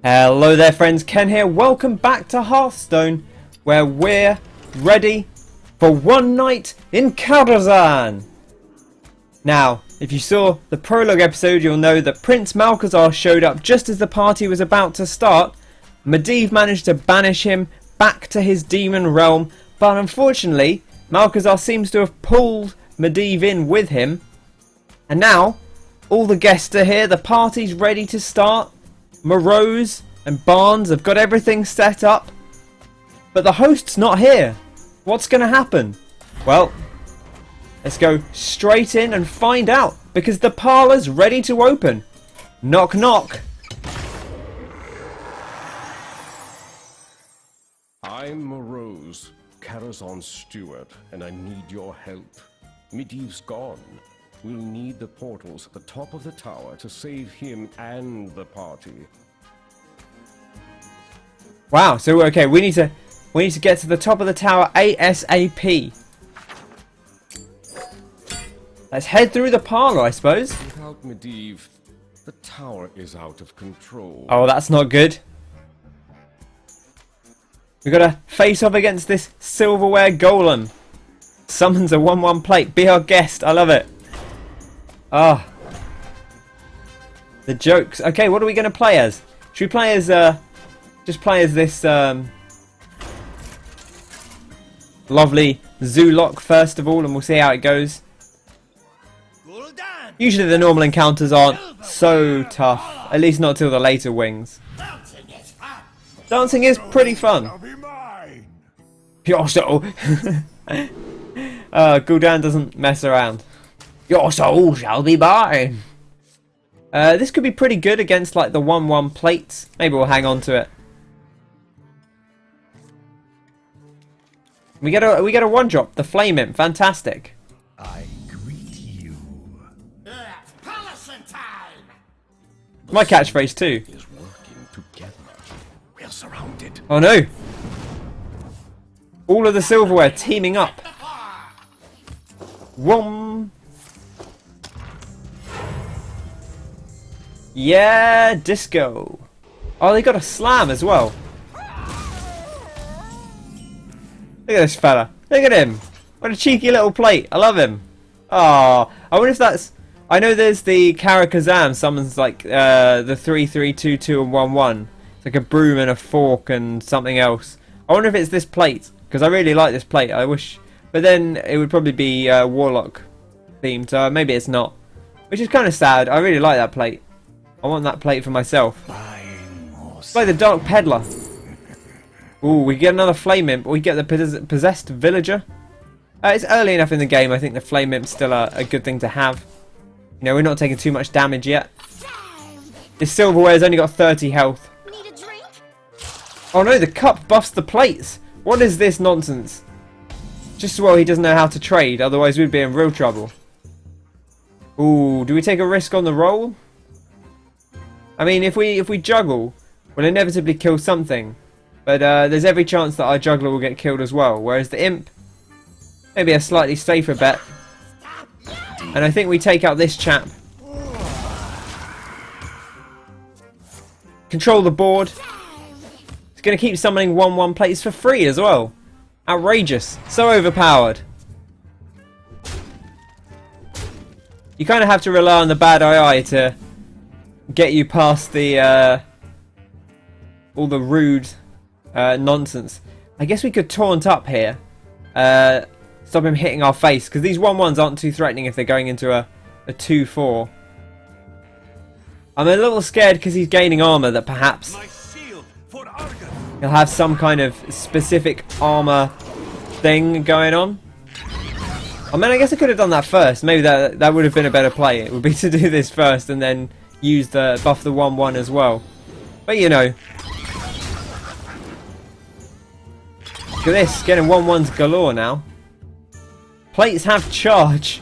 Hello there friends, Ken here. Welcome back to Hearthstone, where we're ready for one night in Karazhan. Now, if you saw the prologue episode, you'll know that Prince Malchezaar showed up just as the party was about to start. Medivh managed to banish him back to his demon realm, but unfortunately, Malchezaar seems to have pulled Medivh in with him. And now, all the guests are here, the party's ready to start. Morose and Barnes have got everything set up, but the host's not here. What's going to happen? Well, let's go straight in and find out, because the parlour's ready to open. Knock knock. I'm Morose, Karazhan's steward, and I need your help. Medivh's gone. We'll need the portals at the top of the tower to save him and the party. Wow, so okay, we need to get to the top of the tower ASAP. Let's head through the parlour, I suppose. Without Medivh, the tower is out of control. Oh, that's not good. We've got to face off against this silverware golem. Summons a 1/1 plate. Be our guest. I love it. Ah. The jokes. Okay, what are we going to play as? Should we play as, just play as this, lovely Zoolock first of all, and we'll see how it goes. Usually the normal encounters aren't so tough. At least not till the later wings. Dancing is pretty fun. Your soul. Gul'dan doesn't mess around. Your soul shall be mine. This could be pretty good against like the 1/1 plates. Maybe we'll hang on to it. We get a 1-drop, the Flame Imp, fantastic. I greet you. My catchphrase too. Is working together. We're surrounded. Oh no! All of the silverware teaming up. One. Yeah, disco. Oh, they got a slam as well. Look at this fella. Look at him. What a cheeky little plate. I love him. Oh, I wonder if that's... I know there's the Karazhan summons like the 3/3, 2/2 and 1/1. It's like a broom and a fork and something else. I wonder if it's this plate, because I really like this plate. I wish... But then it would probably be Warlock themed, so maybe it's not. Which is kind of sad. I really like that plate. I want that plate for myself. Play the Dark Peddler. Ooh, we get another Flame Imp. We get the Possessed Villager. It's early enough in the game. I think the Flame Imp's still a good thing to have. You know, we're not taking too much damage yet. This Silverware's only got 30 health. Need a drink? Oh no, the cup buffs the plates. What is this nonsense? Just as well he doesn't know how to trade, otherwise we'd be in real trouble. Ooh, do we take a risk on the roll? I mean, if we juggle, we'll inevitably kill something. But there's every chance that our juggler will get killed as well. Whereas the imp, maybe a slightly safer bet. And I think we take out this chap. Control the board. It's going to keep summoning 1/1 plates for free as well. Outrageous. So overpowered. You kind of have to rely on the bad eye to get you past the all the rude nonsense. I guess we could taunt up here. Stop him hitting our face, because these 1/1s aren't too threatening if they're going into a 2/4. I'm a little scared because he's gaining armor that perhaps he'll have some kind of specific armor thing going on. I mean, I guess I could have done that first. Maybe that would have been a better play. It would be to do this first and then use the buff the 1/1 as well. But you know. Look at this, getting 1/1s galore now. Plates have charge.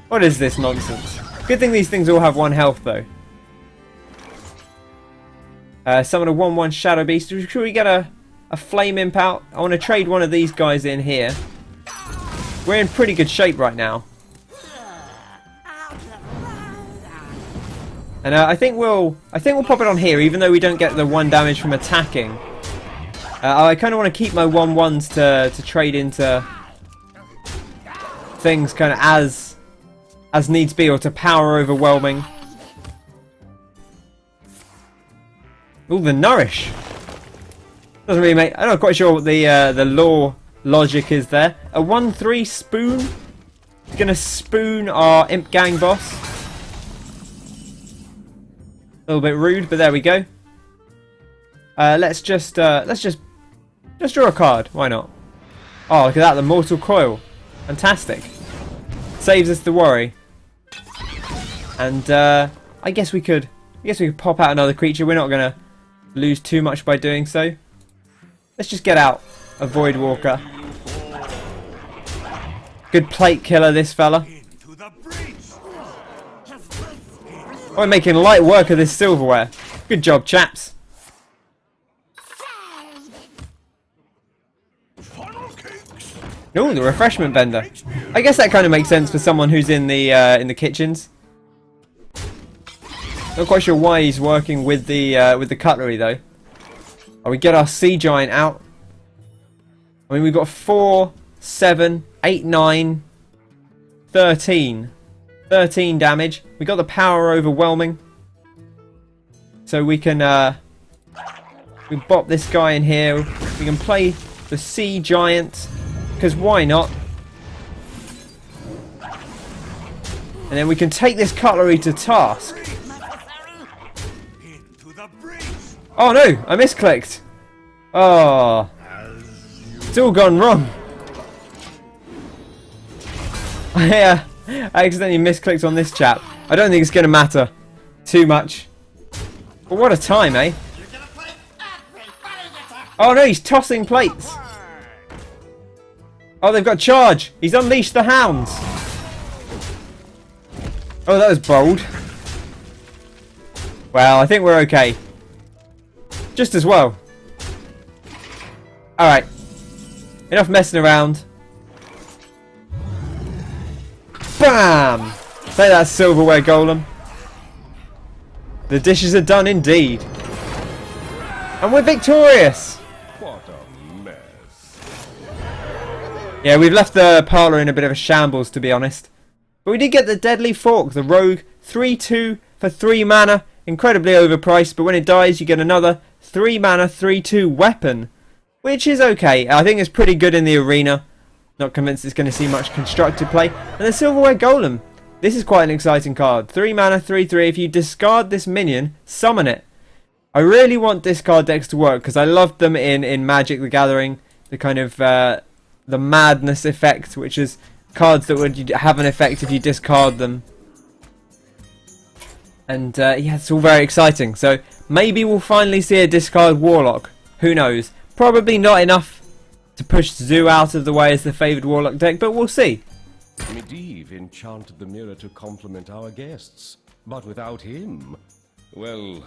What is this nonsense? Good thing these things all have 1 health though. Summon a 1/1 Shadow Beast. Should we get a Flame Imp out? I want to trade one of these guys in here. We're in pretty good shape right now. And I think we'll pop it on here, even though we don't get the 1 damage from attacking. I kind of want to keep my 1/1s to trade into things kind of as needs be, or to power overwhelming. Ooh, the nourish doesn't really make. I'm not quite sure what the lore logic is there. A 1/3 spoon is gonna spoon our imp gang boss. A little bit rude, but there we go. Let's just draw a card. Why not? Oh, look at that, the Mortal Coil. Fantastic. Saves us the worry. And I guess we could pop out another creature. We're not gonna lose too much by doing so. Let's just get out a Void Walker. Good plate killer, this fella. Oh, we're making light work of this silverware. Good job, chaps. Ooh, the refreshment vendor. I guess that kind of makes sense for someone who's in the kitchens. Not quite sure why he's working with the cutlery though. Oh, we get our sea giant out. I mean, we've got 4, 7, 8, 9, 13. 13 damage. We got the power overwhelming. So we can we bop this guy in here. We can play the sea giant, because why not? And then we can take this cutlery to task. Oh no, I misclicked. Oh, it's all gone wrong. I accidentally misclicked on this chap. I don't think it's going to matter too much. But what a time, eh? Oh no, he's tossing plates. Oh, they've got charge. He's unleashed the hounds. Oh, that was bold. Well, I think we're okay. Just as well. Alright. Enough messing around. Bam! Say that, silverware golem. The dishes are done indeed. And we're victorious! What a mess. Yeah, we've left the parlor in a bit of a shambles, to be honest. But we did get the Deadly Fork, the rogue, 3/2 for 3 mana. Incredibly overpriced, but when it dies you get another 3 mana, 3/2 weapon. Which is okay. I think it's pretty good in the arena. Not convinced it's going to see much constructed play. And the Silverware Golem. This is quite an exciting card. 3 mana, 3/3. If you discard this minion, summon it. I really want discard decks to work because I loved them in Magic the Gathering. The kind of the madness effect, which is cards that would have an effect if you discard them. And yeah, it's all very exciting. So maybe we'll finally see a discard Warlock. Who knows? Probably not enough to push Zoo out of the way as the favoured Warlock deck, but we'll see. Medivh enchanted the mirror to complement our guests. But without him, well,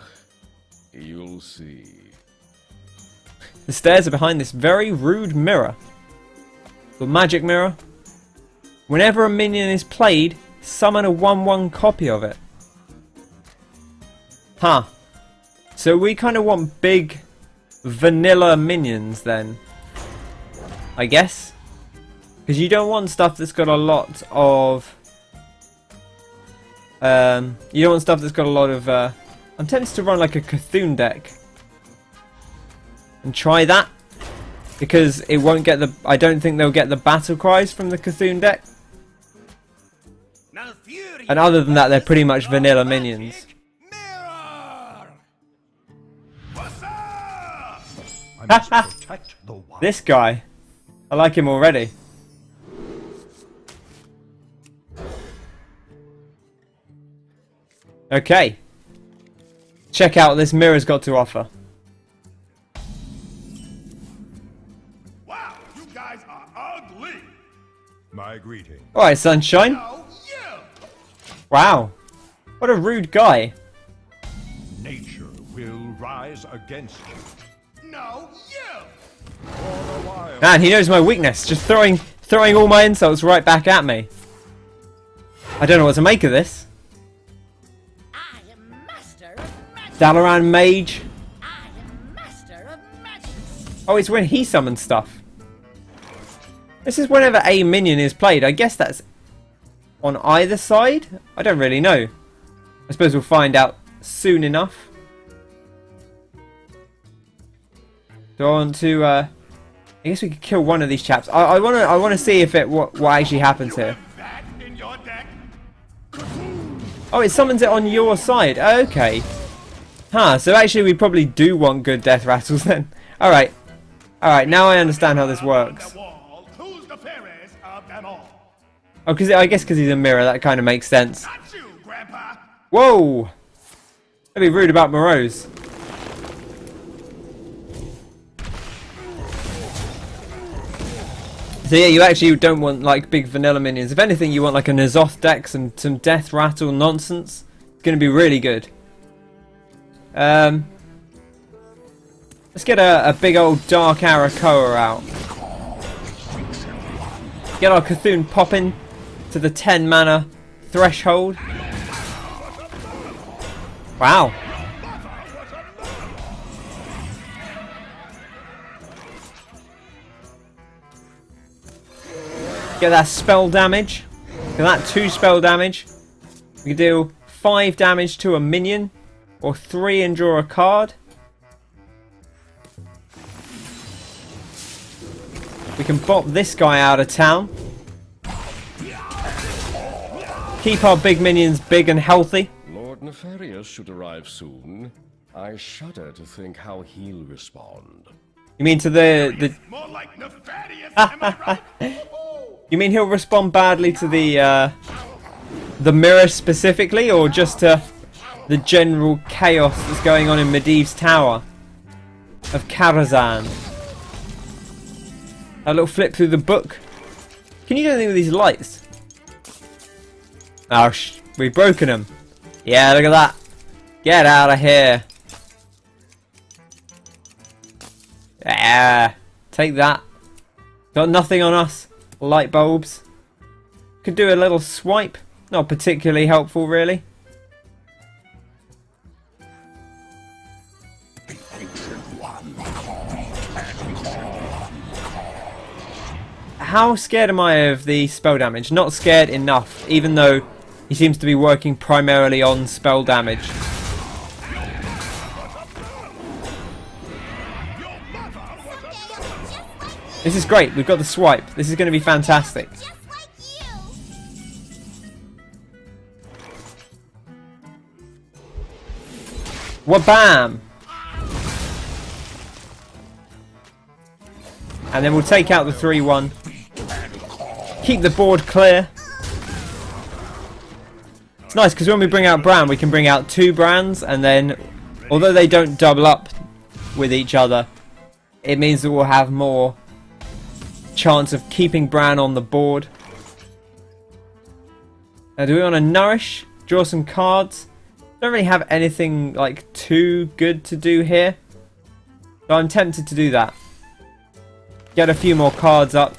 you'll see. The stairs are behind this very rude mirror. The magic mirror. Whenever a minion is played, summon a 1/1 copy of it. Huh. So we kind of want big vanilla minions then, I guess. Because you don't want stuff that's got a lot of... you don't want stuff that's got a lot of... I'm tempted to run like a Cthulhu deck. And try that. Because it won't get the... I don't think they'll get the battle cries from the Cthulhu deck. And other than that, they're pretty much vanilla minions. This guy. I like him already. Okay. Check out what this mirror's got to offer. Wow, you guys are ugly. My greeting. Alright, sunshine. No, you. Wow. What a rude guy. Nature will rise against you. No, you. Man, he knows my weakness. Just throwing all my insults right back at me. I don't know what to make of this. I am Dalaran Mage. I am master of magic. Oh, it's when he summons stuff. This is whenever a minion is played. I guess that's on either side? I don't really know. I suppose we'll find out soon enough. Do I want to, I guess we could kill one of these chaps. I want to see if what actually happens here. Oh, it summons it on your side. Okay. Huh, so actually we probably do want good death rattles then. Alright. Alright, now I understand how this works. Oh, I guess because he's a mirror, that kind of makes sense. Whoa! Don't be rude about Morose. So yeah, you actually don't want like big vanilla minions. If anything, you want like an Azeroth deck, some death rattle nonsense. It's going to be really good. Let's get a big old Dark Arakoa out. Get our Cthulhu popping to the 10 mana threshold. Wow. Get that spell damage. Get that 2 spell damage. We can deal 5 damage to a minion, or 3 and draw a card. We can bop this guy out of town. Keep our big minions big and healthy. Lord Nefarious should arrive soon. I shudder to think how he'll respond. You mean to the More like nefarious, am I right? You mean he'll respond badly to the mirror specifically, or just to the general chaos that's going on in Medivh's tower of Karazhan? A little flip through the book. Can you do anything with these lights? Oh, we've broken them. Yeah, look at that. Get out of here. Yeah, take that. Got nothing on us. Light bulbs. Could do a little swipe. Not particularly helpful, really. How scared am I of the spell damage? Not scared enough, even though he seems to be working primarily on spell damage. This is great. We've got the swipe. This is going to be fantastic. Wabam! And then we'll take out the 3-1. Keep the board clear. It's nice because when we bring out Bran, we can bring out 2 Brans, and then, although they don't double up with each other, it means that we'll have more chance of keeping Bran on the board. Now, do we want to nourish? Draw some cards? Don't really have anything like too good to do here, so I'm tempted to do that. Get a few more cards up.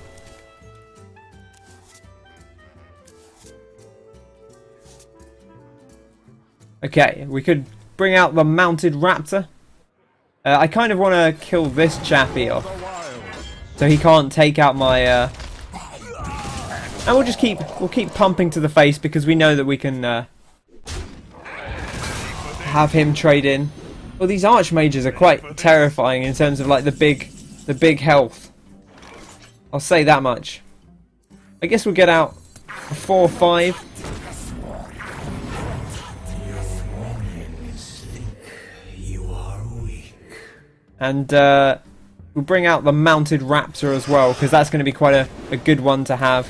Okay, we could bring out the mounted raptor. I kind of want to kill this chappy off, so he can't take out my. And we'll just keep pumping to the face because we know that we can have him trade in. Well, these archmages are quite terrifying in terms of like the big health. I'll say that much. I guess we'll get out a 4-5. And we'll bring out the mounted raptor as well, because that's going to be quite a good one to have.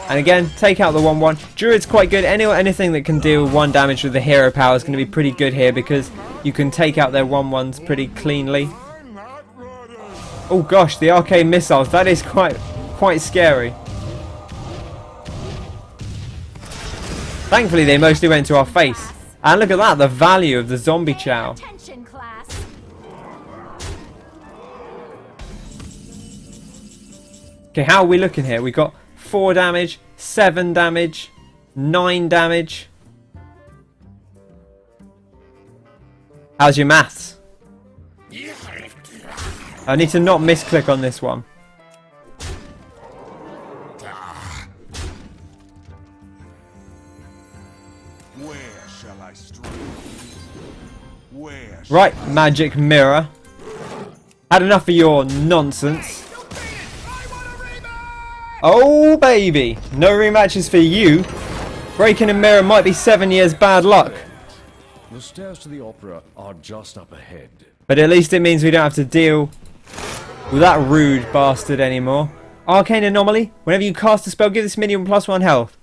And again, take out the 1-1. Druid's quite good. Anything that can deal 1 damage with the hero power is going to be pretty good here, because you can take out their 1-1s pretty cleanly. Oh gosh, the arcane missiles. That is quite scary. Thankfully, they mostly went to our face. And look at that, the value of the zombie chow. Okay, how are we looking here? We got 4 damage, 7 damage, 9 damage. How's your maths? I need to not misclick on this one. Where shall I strike? Where? Right, magic mirror. Had enough of your nonsense. Oh baby, no rematches for you. Breaking a mirror might be 7 years bad luck. The stairs to the opera are just up ahead. But at least it means we don't have to deal with that rude bastard anymore. Arcane Anomaly. Whenever you cast a spell, give this minion +1 health.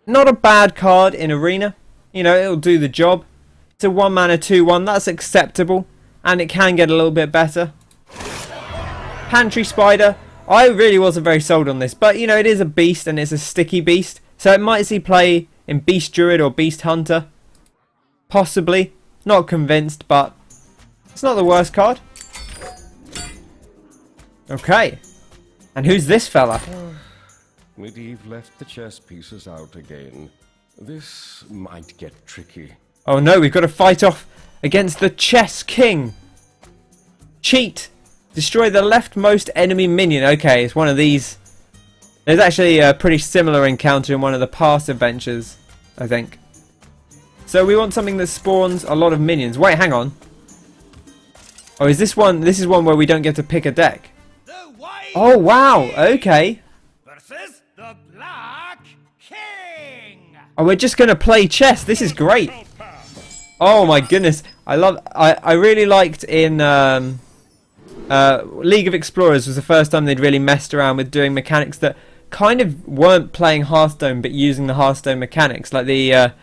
Not a bad card in Arena. You know, it'll do the job. It's a 1 mana 2/1. That's acceptable. And it can get a little bit better. Pantry Spider. I really wasn't very sold on this. But, you know, it is a beast and it's a sticky beast. So it might see play in Beast Druid or Beast Hunter. Possibly. Not convinced, but it's not the worst card. Okay. And who's this fella? Medivh left the chess pieces out again. This might get tricky. Oh no, we've got to fight off against the Chess King. Cheat. Destroy the leftmost enemy minion. Okay, it's one of these. There's actually a pretty similar encounter in one of the past adventures, I think. So we want something that spawns a lot of minions. Wait, hang on. Oh, is this one? This is one where we don't get to pick a deck. Oh wow, okay. Versus the Black King. Oh, we're just gonna play chess. This is great. Oh my goodness, I really liked in League of Explorers was the first time they'd really messed around with doing mechanics that kind of weren't playing Hearthstone but using the Hearthstone mechanics, like the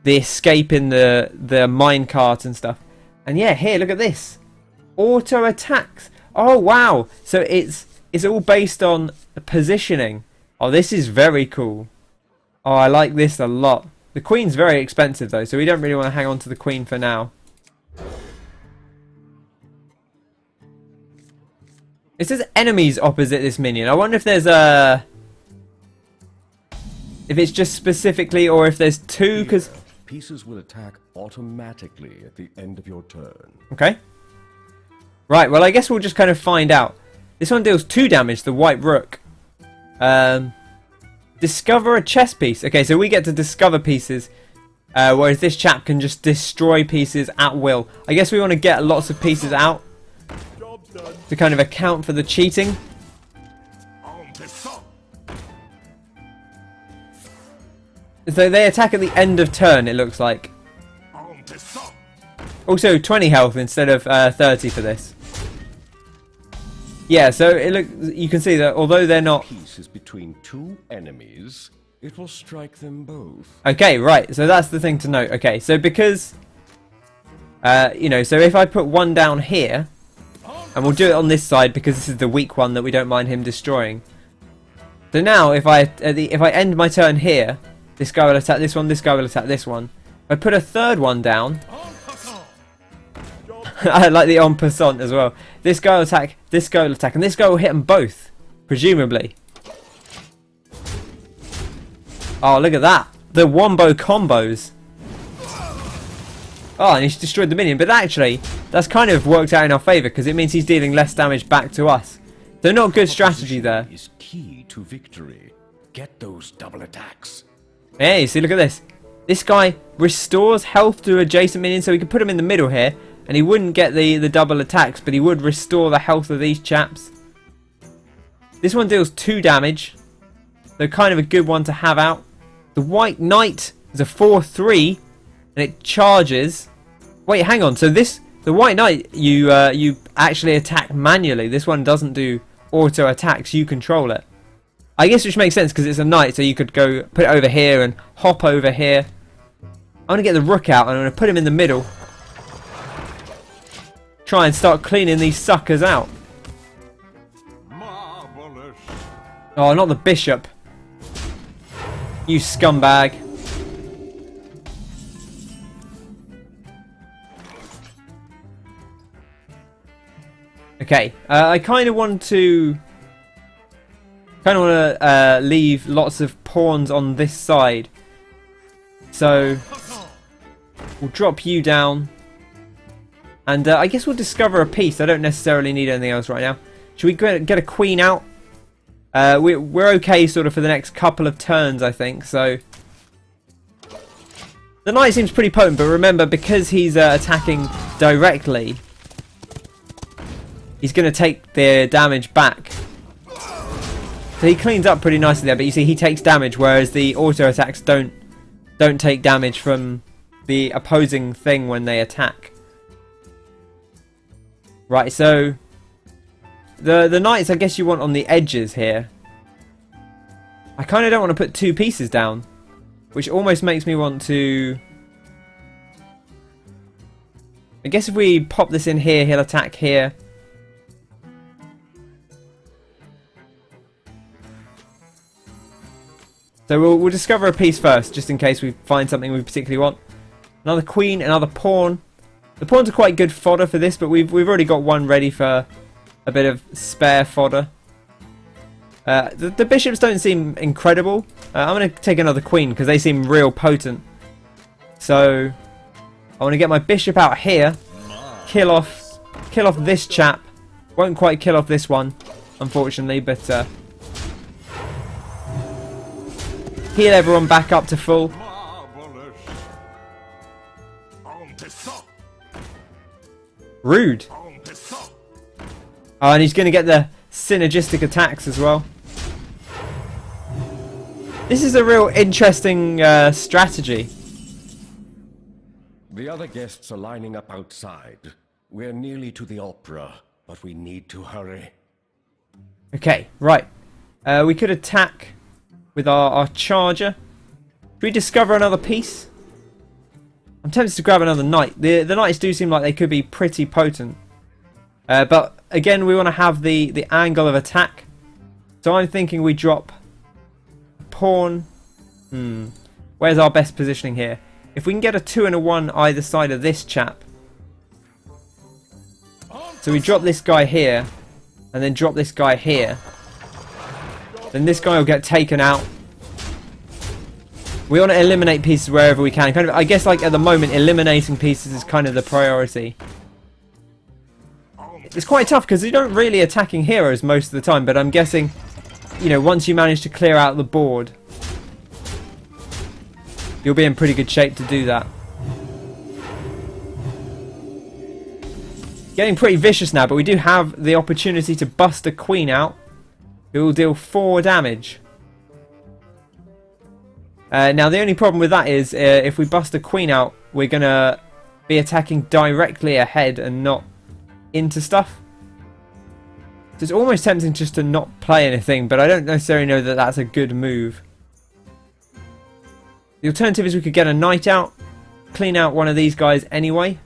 escape in the minecart and stuff. And yeah, here, look at this. Auto attacks. Oh wow, so it's all based on positioning. Oh, this is very cool. Oh, I like this a lot. The queen's very expensive though, so we don't really want to hang on to the queen for now. It says enemies opposite this minion. I wonder if there's a... if it's just specifically, or if there's two, because... Pieces will attack automatically at the end of your turn. Okay. Right, well I guess we'll just kind of find out. This one deals 2 damage, the White Rook. Discover a chess piece. Okay, so we get to discover pieces, whereas this chap can just destroy pieces at will. I guess we want to get lots of pieces out to kind of account for the cheating. So they attack at the end of turn, it looks like. Also 20 health instead of 30 for this. Yeah, so you can see that although they're not... Piece is between 2 enemies, it will strike them both. Okay, right, so that's the thing to note. Okay, so because... you know, so if I put one down here, and we'll do it on this side because this is the weak one that we don't mind him destroying. So now, if I end my turn here, this guy will attack this one, this guy will attack this one. If I put a third one down... I like the en passant as well. This guy will attack, this guy will attack, and this guy will hit them both, presumably. Oh, look at that. The wombo combos. Oh, and he's destroyed the minion. But actually, that's kind of worked out in our favour, because it means he's dealing less damage back to us. So not good strategy there. Is key to victory. Get those double attacks. Hey, see, look at this. This guy restores health to adjacent minions, so we can put him in the middle here. And he wouldn't get the double attacks, but he would restore the health of these chaps. This one deals 2 damage. So kind of a good one to have out. The White Knight is a 4/3. And it charges. Wait, hang on. So the White Knight, you actually attack manually. This one doesn't do auto attacks. You control it. I guess which makes sense because it's a knight. So you could go put it over here and hop over here. I'm going to get the rook out and I'm going to put him in the middle. Try and start cleaning these suckers out. Marvelous. Oh, not the bishop. You scumbag. Okay, I kind of want to leave lots of pawns on this side. So we'll drop you down. And I guess we'll discover a piece. I don't necessarily need anything else right now. Should we get a queen out? We're okay sort of for the next couple of turns, I think. So the knight seems pretty potent, but remember, because he's attacking directly, he's going to take the damage back. So he cleans up pretty nicely there, but you see he takes damage, whereas the auto attacks don't take damage from the opposing thing when they attack. Right, so the knights I guess you want on the edges here. I kind of don't want to put 2 pieces down, which almost makes me want to... I guess if we pop this in here, he'll attack here. So we'll discover a piece first, just in case we find something we particularly want. Another queen, another pawn. The pawns are quite good fodder for this, but we've already got one ready for a bit of spare fodder. The bishops don't seem incredible. I'm going to take another queen because they seem real potent. So I want to get my bishop out here, kill off this chap. Won't quite kill off this one, unfortunately, but heal everyone back up to full. Rude. Oh, and he's going to get the synergistic attacks as well. This is a real interesting strategy. The other guests are lining up outside. We're nearly to the opera, but we need to hurry. Okay, right. We could attack with our charger. Should we discover another piece? I'm tempted to grab another knight. The knights do seem like they could be pretty potent. But again, we want to have the angle of attack. So I'm thinking we drop a pawn. Where's our best positioning here? If we can get a 2 and a 1 either side of this chap. So we drop this guy here, and then drop this guy here. Then this guy will get taken out. We want to eliminate pieces wherever we can. Kind of, I guess, like at the moment, eliminating pieces is kind of the priority. It's quite tough because you don't really attacking heroes most of the time, but I'm guessing, you know, once you manage to clear out the board, you'll be in pretty good shape to do that. Getting pretty vicious now, but we do have the opportunity to bust a queen out, who will deal 4 damage. Now the only problem with that is if we bust a queen out, we're going to be attacking directly ahead and not into stuff. So it's almost tempting just to not play anything, but I don't necessarily know that that's a good move. The alternative is we could get a knight out, clean out one of these guys anyway.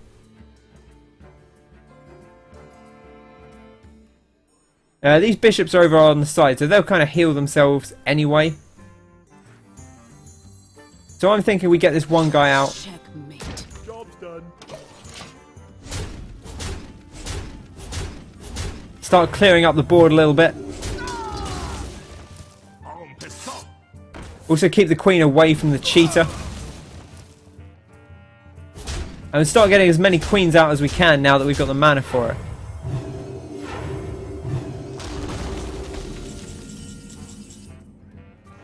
These bishops are over on the side, so they'll kind of heal themselves anyway. So I'm thinking we get this one guy out. Checkmate. Job's done. Start clearing up the board a little bit. Also keep the queen away from the cheater. And start getting as many queens out as we can now that we've got the mana for it.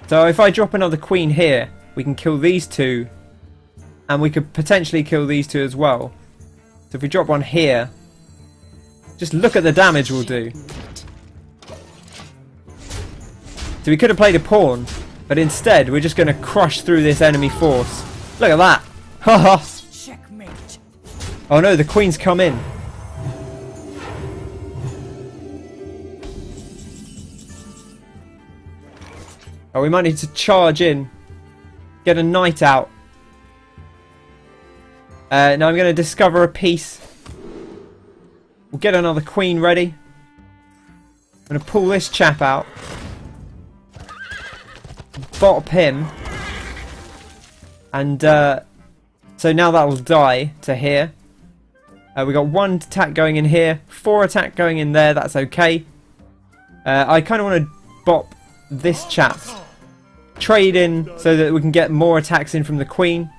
So if I drop another queen here, we can kill these 2. And we could potentially kill these 2 as well. So if we drop one here, just look at the damage we'll do. So we could have played a pawn, but instead we're just going to crush through this enemy force. Look at that! Haha! Checkmate. Oh no, the queen's come in. Oh, we might need to charge in. Get a knight out. Now I'm going to discover a piece. We'll get another queen ready. I'm going to pull this chap out. Bop him. And so now that will die to here. We got 1 attack going in here. 4 attack going in there. That's okay. I kind of want to bop this chap. Trade in so that we can get more attacks in from the queen,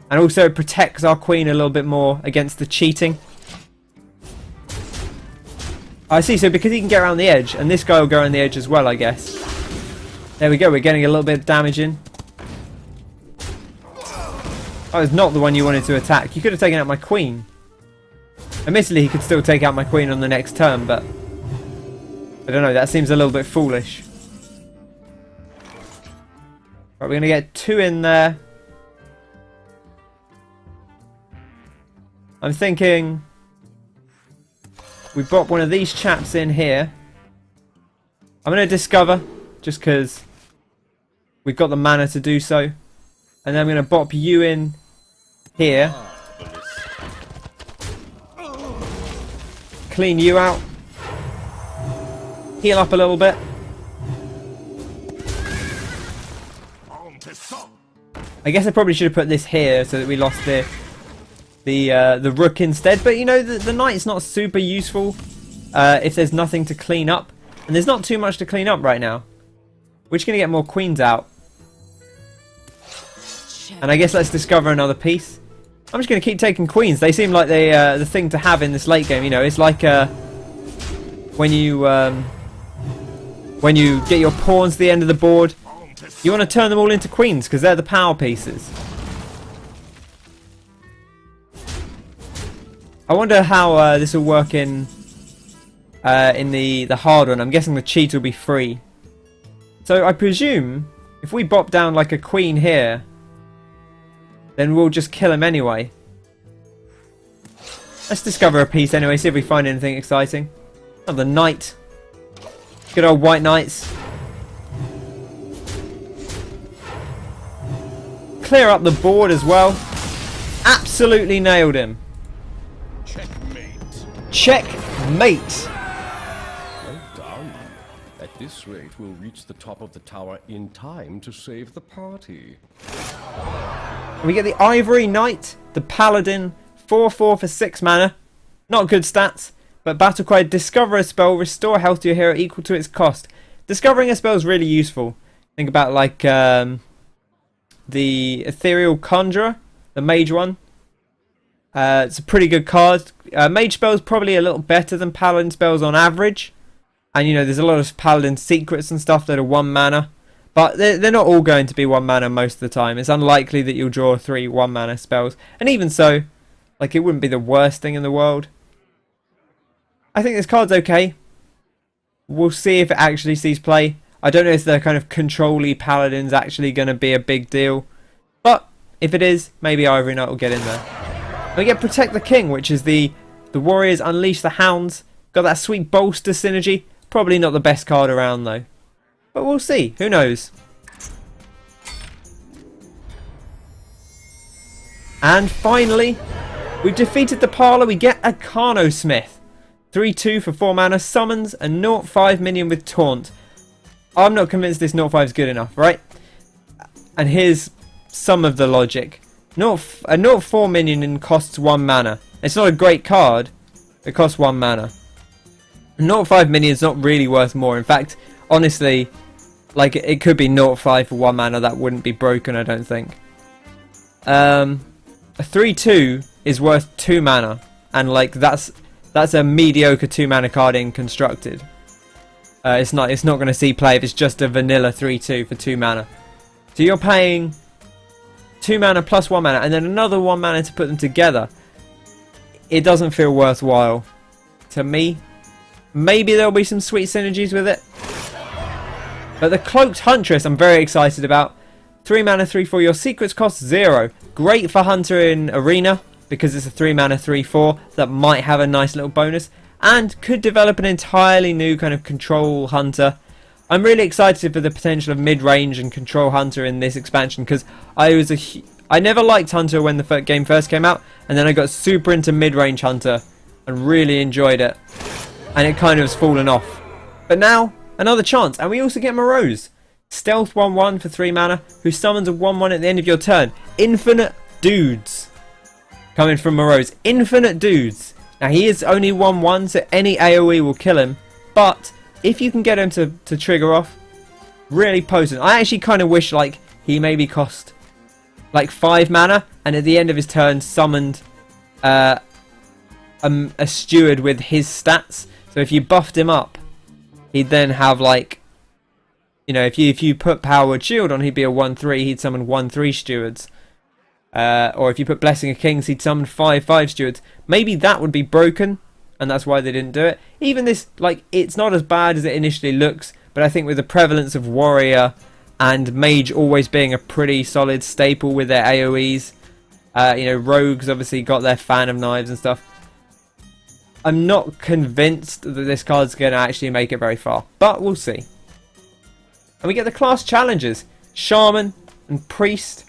and also it protects our queen a little bit more against the cheating. I see, so because he can get around the edge, and this guy will go around the edge as well, I guess. There we go, we're getting a little bit of damage in. That was not the one you wanted to attack. You could have taken out my queen. Admittedly, he could still take out my queen on the next turn, but... I don't know, that seems a little bit foolish. Right, we're going to get 2 in there. I'm thinking... we bop one of these chaps in here. I'm going to discover, just because we've got the mana to do so. And then I'm going to bop you in here. Clean you out. Heal up a little bit. I guess I probably should have put this here so that we lost the rook instead. But you know, the knight's not super useful if there's nothing to clean up. And there's not too much to clean up right now. We're just going to get more queens out. And I guess let's discover another piece. I'm just going to keep taking queens. They seem like the thing to have in this late game. You know, it's like when you get your pawns to the end of the board, you want to turn them all into queens because they're the power pieces. I wonder how this will work in the hard one. I'm guessing the cheat will be free. So I presume if we bop down like a queen here, then we'll just kill him anyway. Let's discover a piece anyway, see if we find anything exciting. Another knight. Good old white knights. Clear up the board as well. Absolutely nailed him. Checkmate. Checkmate. Well done. At this rate, we'll reach the top of the tower in time to save the party. We get the Ivory Knight, the Paladin, 4/4 for 6 mana. Not good stats, but battle cry, discover a spell, restore health to your hero equal to its cost. Discovering a spell is really useful. Think about like the Ethereal Conjurer, the mage one. It's a pretty good card. Mage spells probably a little better than Paladin spells on average. And you know, there's a lot of Paladin secrets and stuff that are 1 mana. But they're not all going to be 1 mana most of the time. It's unlikely that you'll draw 3 1 mana spells. And even so, like, it wouldn't be the worst thing in the world. I think this card's okay. We'll see if it actually sees play. I don't know if the kind of control-y Paladin's actually going to be a big deal. But if it is, maybe Ivory Knight will get in there. And we get Protect the King, which is the Warriors Unleash the Hounds. Got that sweet bolster synergy. Probably not the best card around though. But we'll see. Who knows? And finally, we've defeated the Parlor. We get a Carno Smith. 3/2 for 4 mana. Summons a 0/5 minion with Taunt. I'm not convinced this 0/5 is good enough, right? And here's some of the logic. A 0/4 minion costs 1 mana. It's not a great card. It costs 1 mana. A 0/5 minion is not really worth more. In fact, honestly, like, it could be 0/5 for 1 mana. That wouldn't be broken, I don't think. A 3/2 is worth 2 mana. And, like, that's a mediocre 2 mana card in Constructed. It's not going to see play if it's just a vanilla 3/2 for 2 mana. So you're paying 2 mana plus 1 mana and then another 1 mana to put them together. It doesn't feel worthwhile to me. Maybe there'll be some sweet synergies with it. But the Cloaked Huntress I'm very excited about. 3 mana 3/4. Your secrets cost 0. Great for Hunter in Arena because it's a 3 mana 3/4 that might have a nice little bonus. And could develop an entirely new kind of control hunter. I'm really excited for the potential of mid-range and control hunter in this expansion because I never liked hunter when the game first came out, and then I got super into mid-range hunter and really enjoyed it, and it kind of has fallen off. But now another chance, and we also get Morose, stealth 1/1 for 3 mana, who summons a 1/1 at the end of your turn. Infinite dudes coming from Morose. Infinite dudes. Now he is only 1/1, so any AoE will kill him. But if you can get him to trigger off, really potent. I actually kind of wish like he maybe cost like 5 mana, and at the end of his turn summoned a steward with his stats. So if you buffed him up, he'd then have like, you know, if you put Powered Shield on, he'd be a 1/3. He'd summon 1/3 stewards. Or if you put Blessing of Kings, he'd summon 5/5 stewards. Maybe that would be broken, and that's why they didn't do it. Even this, like, it's not as bad as it initially looks, but I think with the prevalence of Warrior and Mage always being a pretty solid staple with their AoEs, you know, Rogues obviously got their Fan of Knives and stuff. I'm not convinced that this card's going to actually make it very far, but we'll see. And we get the class challenges, Shaman and Priest.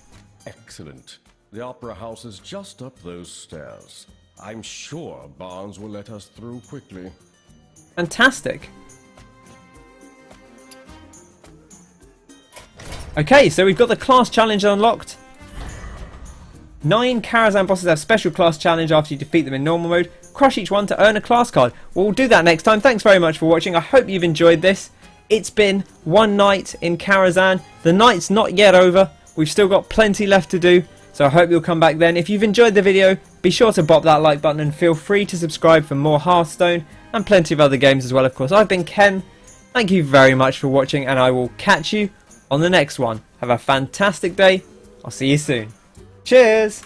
Excellent. The Opera House is just up those stairs. I'm sure Barnes will let us through quickly. Fantastic. Okay, so we've got the class challenge unlocked. 9 Karazhan bosses have special class challenge after you defeat them in normal mode. Crush each one to earn a class card. We'll do that next time. Thanks very much for watching. I hope you've enjoyed this. It's been one night in Karazhan. The night's not yet over. We've still got plenty left to do. So I hope you'll come back then. If you've enjoyed the video, be sure to bop that like button and feel free to subscribe for more Hearthstone and plenty of other games as well, of course. I've been Ken. Thank you very much for watching, and I will catch you on the next one. Have a fantastic day. I'll see you soon. Cheers!